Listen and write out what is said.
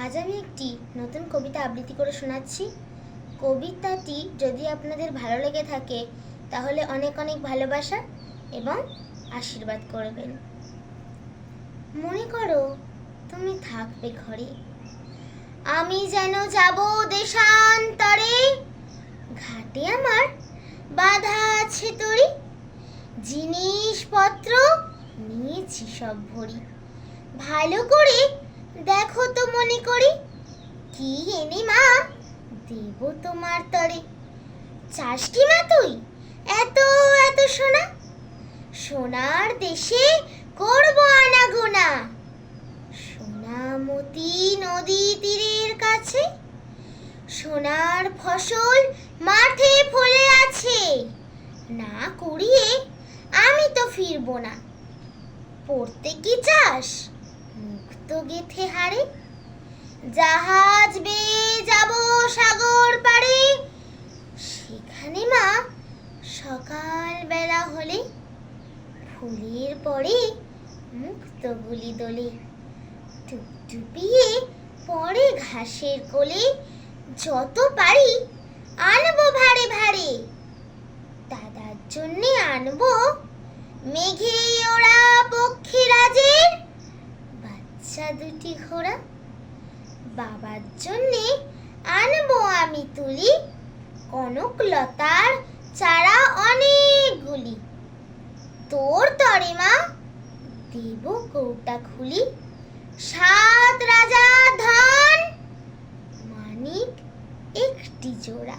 আজ আমি একটি নতুন কবিতা আবৃত্তি করে শোনাচ্ছি। কবিতাটি যদি আপনাদের ভালো লেগে থাকে তাহলে অনেক অনেক ভালোবাসা এবং আশীর্বাদ করবেন। মনে করো তুমি থাকবে ঘরে, আমি যেন যাব দেশান্তরে। ঘাটে আমার বাধা আছে তরি, জিনিসপত্র নিয়েছি সব ভরি। ভালো করে দেখো তো মনে করি, কি এনে মা দেব তোমার তরে। চাস কি মা তুই এত এত সোনা, সোনার দেশে করব আনাগোনা। সোনামতি নদী তীরের কাছে, সোনার ফসল মাঠে ফলে আছে। না কুড়িয়ে আমি তো ফিরবো না। পড়তে কি চাস মুক্ত গেথে হারে, জাহাজ বেয়ে যাব সাগর পাড়ে। সেখানে মা সকাল বেলা হলে ফুলের পরে মুক্ত গুলি দোলে। টুপটুপিয়ে পরে ঘাসের কোলে, যত পারি আনবো ভারে ভারে। দাদার জন্যে আনবো মেঘে ওরা পক্ষীরাজের বাচ্চা দুটি ঘোড়া। বাবার জন্যে আনবো আমি তুলি কনকলতার চারা অনেকগুলি। তোর তরে মা দেব কৌটা খুলি, 7 রাজা ধন মানিক একটি জোড়া।